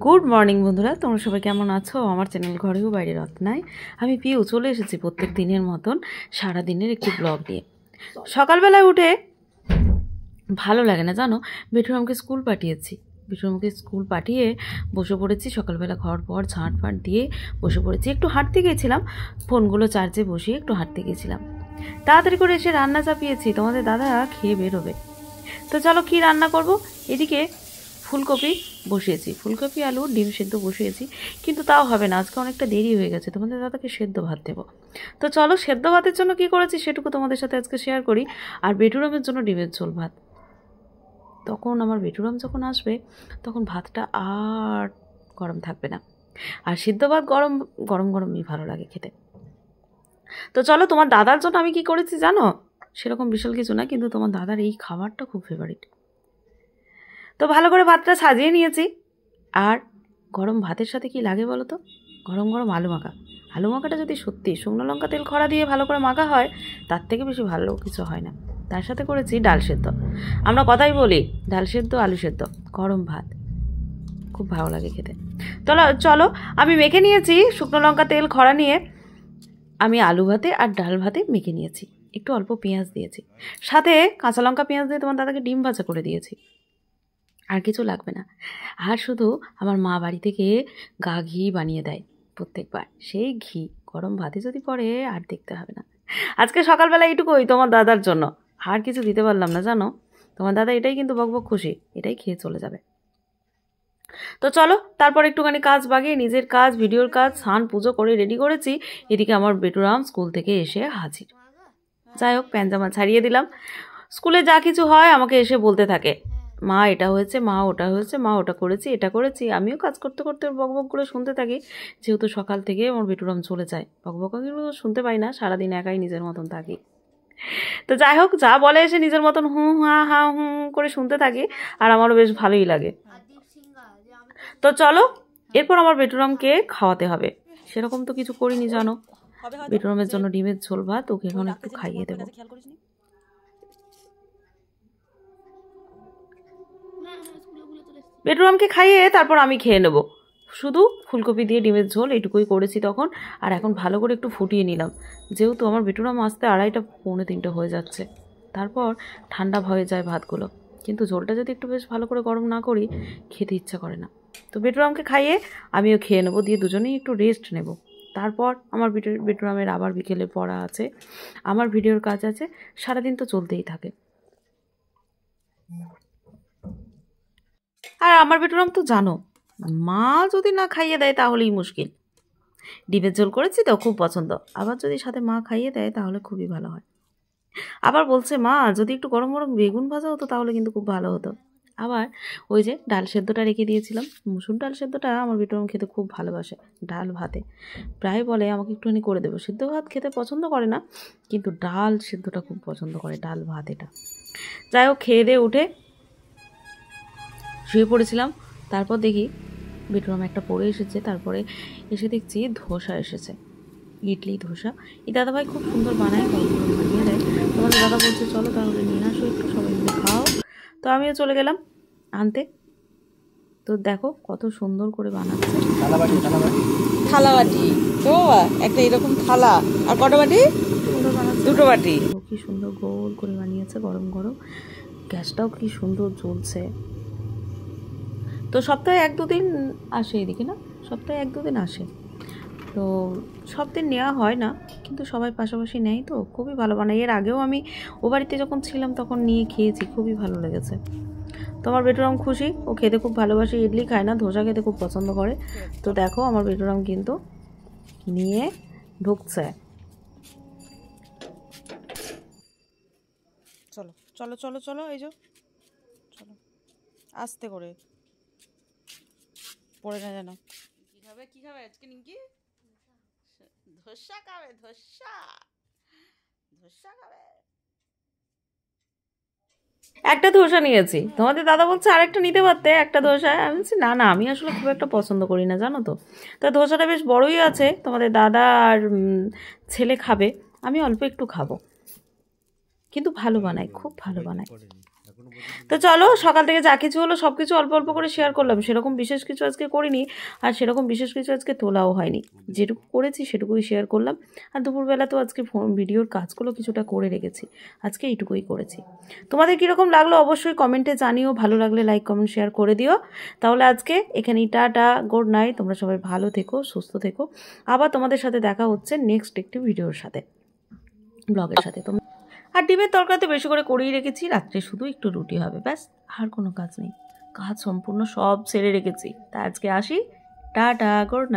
Good morning বন্ধুরা, তোমরা সবাই কেমন আছো? আমার চ্যানেল ঘরেও বাইরে রত্নায় আমি পিউ চলে এসেছি প্রত্যেক দিনের মতন সারাদিনের একটি ব্লগ নিয়ে। সকালবেলায় উঠে ভালো লাগে না জানো, বেটুরামকে স্কুল পাঠিয়েছি। বেটুরামকে স্কুল পাঠিয়ে বসে পড়েছি, সকালবেলা ঘর পর ঝাঁট ফাট দিয়ে বসে পড়েছি। একটু হাঁটতে গিয়েছিলাম, ফোনগুলো চার্জে বসিয়ে একটু হাঁটতে গিয়েছিলাম। তাড়াতাড়ি করে এসে রান্না চাপিয়েছি, তোমাদের দাদা খেয়ে বেরোবে। তো চলো কি রান্না করব। এদিকে ফুলকপি বসিয়েছি, ফুলকপি আলু ডিম সেদ্ধ বসিয়েছি, কিন্তু তাও হবে না, আজকে অনেকটা দেরি হয়ে গেছে, তোমাদের দাদাকে সেদ্ধ ভাত দেবো। তো চলো সেদ্ধ ভাতের জন্য কি করেছি সেটুকু তোমাদের সাথে আজকে শেয়ার করি। আর বেটুরামের জন্য ডিমের ঝোল ভাত। তখন আমার বেটুরাম যখন আসবে তখন ভাতটা আর গরম থাকবে না, আর সিদ্ধ ভাত গরম গরম গরমই ভালো লাগে খেতে। তো চলো, তোমার দাদার জন্য আমি কি করেছি জানো? সেরকম বিশাল কিছু না, কিন্তু তোমার দাদার এই খাবারটা খুব ফেভারিট। তো ভালো করে ভাতটা সাজিয়ে নিয়েছি। আর গরম ভাতের সাথে কি লাগে বলো তো? গরম গরম আলু মাখা। আলু মাখাটা যদি সত্যি শুকনো লঙ্কা তেল খড়া দিয়ে ভালো করে মাখা হয়, তার থেকে বেশি ভালো কিছু হয় না। তার সাথে করেছি ডাল সেদ্ধ। আমরা কথাই বলি ডাল সেদ্ধ আলু সেদ্ধ, গরম ভাত খুব ভালো লাগে খেতে। চলো আমি মেখে নিয়েছি শুকনো লঙ্কা তেল খড়া নিয়ে, আমি আলু ভাতে আর ডাল ভাতে মেখে নিয়েছি। একটু অল্প পেঁয়াজ দিয়েছি, সাথে কাঁচা লঙ্কা পেঁয়াজ দিয়ে তোমার দাদাকে ডিম ভাজা করে দিয়েছি। আর কিছু লাগবে না। আর শুধু আমার মা বাড়ি থেকে গা ঘি বানিয়ে দেয় প্রত্যেকবার, সেই ঘি গরম ভাতে যদি পড়ে আর দেখতে হবে না। আজকে সকালবেলা এইটুকুই তোমার দাদার জন্য, আর কিছু দিতে পারলাম না জানো। তোমার দাদা এটাই কিন্তু বকবক খুশি, এটাই খেয়ে চলে যাবে। তো চলো তারপর একটুখানি কাজ বাগিয়ে নিজের কাজ ভিডিওর কাজ স্নান পুজো করে রেডি করেছি। এদিকে আমার বেটুরাম স্কুল থেকে এসে হাজির। যাই হোক, প্যান্জামা ছাড়িয়ে দিলাম। স্কুলে যা কিছু হয় আমাকে এসে বলতে থাকে, মা এটা হয়েছে, মা ওটা হয়েছে, মা ওটা করেছি, এটা করেছি। আমিও কাজ করতে করতে বকবক করে শুনতে থাকি, যেহেতু সকাল থেকে আমার বেটুরাম চলে যায়। বকবকগুলো শুনতে পাই না, সারাদিন একাই নিজের মতন থাকি। তো যাই হোক, যা বলে এসে নিজের মতন হুঁ হা হা হুঁ করে শুনতে থাকি, আর আমারও বেশ ভালোই লাগে। তো চলো এরপর আমার বেটুরামকে খাওয়াতে হবে। সেরকম তো কিছু করিনি জানো। বেটুরামের জন্য ডিমের ঝোল ভাত, ওকে এখন একটু খাইয়ে দেবো। বেটুরামকে খাইয়ে তারপর আমি খেয়ে নেব। শুধু ফুলকপি দিয়ে ডিমের ঝোল এইটুকুই করেছি তখন। আর এখন ভালো করে একটু ফুটিয়ে নিলাম, যেহেতু আমার বেটুরাম আসতে 2:30 পৌনে 3 হয়ে যাচ্ছে। তারপর ঠান্ডা হয়ে যায় ভাতগুলো, কিন্তু ঝোলটা যদি একটু বেশ ভালো করে গরম না করি খেতে ইচ্ছা করে না। তো বেটুরামকে খাইয়ে আমিও খেয়ে নেবো, দিয়ে দুজনেই একটু রেস্ট নেব। তারপর আমার বেটুরামের আবার বিকেলে পড়া আছে, আমার ভিডিওর কাজ আছে, সারাদিন তো চলতেই থাকে। আর আমার বেটুরাম তো জানো, মা যদি না খাইয়ে দেয় তাহলেই মুশকিল। ডিমের ঝোল করেছি তো খুব পছন্দ, আবার যদি সাথে মা খাইয়ে দেয় তাহলে খুবই ভালো হয়। আবার বলছে মা যদি একটু গরম গরম বেগুন ভাজা হতো তাহলে কিন্তু খুব ভালো হতো। আবার ওই যে ডাল সেদ্ধটা রেখে দিয়েছিলাম, মুসুর ডাল সেদ্ধটা আমার বেটুরাম খেতে খুব ভালোবাসে। ডাল ভাতে প্রায় বলে আমাকে একটুখানি করে দেবো। সিদ্ধ ভাত খেতে পছন্দ করে না, কিন্তু ডাল সেদ্ধটা খুব পছন্দ করে, ডাল ভাত এটা। যাই হোক, খেয়ে দিয়ে উঠে শুয়ে পড়েছিলাম। তারপর দেখি বেটুরাম একটা পড়ে এসেছে, তারপরে এসে দেখছি ধোসা এসেছে, ইডলি ধোসা। এই দাদাভাই খুব সুন্দর বানায়, গরম গরম বানিয়ে দেয়। তোমাদের দাদা বলছে চলো তাহলে নিয়ে আসো একটু, সবাই মিলে খাও। তো আমিও চলে গেলাম আনতে। তো দেখো কত সুন্দর করে বানাচ্ছে। থালা বাটি তো একটা এরকম থালা, আর কটা বাটি? সুন্দর বানাচ্ছে, দুটো বাটি। কি সুন্দর গোল করে বানিয়েছে, গরম গরম, গ্যাসটাও কি সুন্দর জ্বলছে। তো সপ্তাহে 1-2 দিন আসে এদিকে, না সপ্তাহে 1-2 দিন আসে। তো সব দিন নেওয়া হয় না, কিন্তু সবাই পাশাপাশি নেয়, তো খুবই ভালো বানায়। এর আগেও আমি ও বাড়িতে যখন ছিলাম তখন নিয়ে খেয়েছি, খুবই ভালো লেগেছে। তো আমার বেটুরাম খুশি, ও খেতে খুব ভালোবাসে, ইডলি খায় না, ধোসা খেতে খুব পছন্দ করে। তো দেখো আমার বেটুরাম কিন্তু নিয়ে ঢুকছে। চলো চলো চলো চলো, এই যে চলো আস্তে করে, পড়ে না যেন। কি খাবে কি খাবে আজকে? নিকি ধোসা খাবে, ধোসা ধোসা খাবে। একটা ধোসা নিয়েছি, তোমাদের দাদা বলছে আরেকটা নিতে পারতে একটা ধোসা। আমি বলছি না না, আমি আসলে খুব একটা পছন্দ করি না জানো তো। তো ধোসাটা বেশ বড়ই আছে, তোমাদের দাদা আর ছেলে খাবে, আমি অল্প একটু খাবো। কিন্তু ভালো বানায়, খুব ভালো বানায়। তো চলো, সকাল থেকে যা কিছু হলো সব কিছু অল্প অল্প করে শেয়ার করলাম। সেরকম বিশেষ কিছু আজকে করিনি, আর সেরকম বিশেষ কিছু আজকে তোলাও হয়নি। যেটুকু করেছি সেটুকুই শেয়ার করলাম। আর দুপুরবেলা তো আজকে ভিডিওর কাজগুলো কিছুটা করে রেখেছি, আজকে এইটুকুই করেছি। তোমাদের কীরকম লাগলো অবশ্যই কমেন্টে জানিও, ভালো লাগলে লাইক কমেন্ট শেয়ার করে দিও। তাহলে আজকে এখানেই টাটা, গুড নাইট। তোমরা সবাই ভালো থেকো, সুস্থ থেকো। আবার তোমাদের সাথে দেখা হচ্ছে নেক্সট একটি ভিডিওর সাথে, ব্লগের সাথে। আর ডিমের তরকারিতে বেশি করে করেই রেখেছি, রাত্রে শুধু একটু রুটি হবে, ব্যাস, আর কোনো কাজ নেই। কাজ সম্পূর্ণ সব সেরে রেখেছি। তা আজকে আসি, টাটা, গুড নাইট।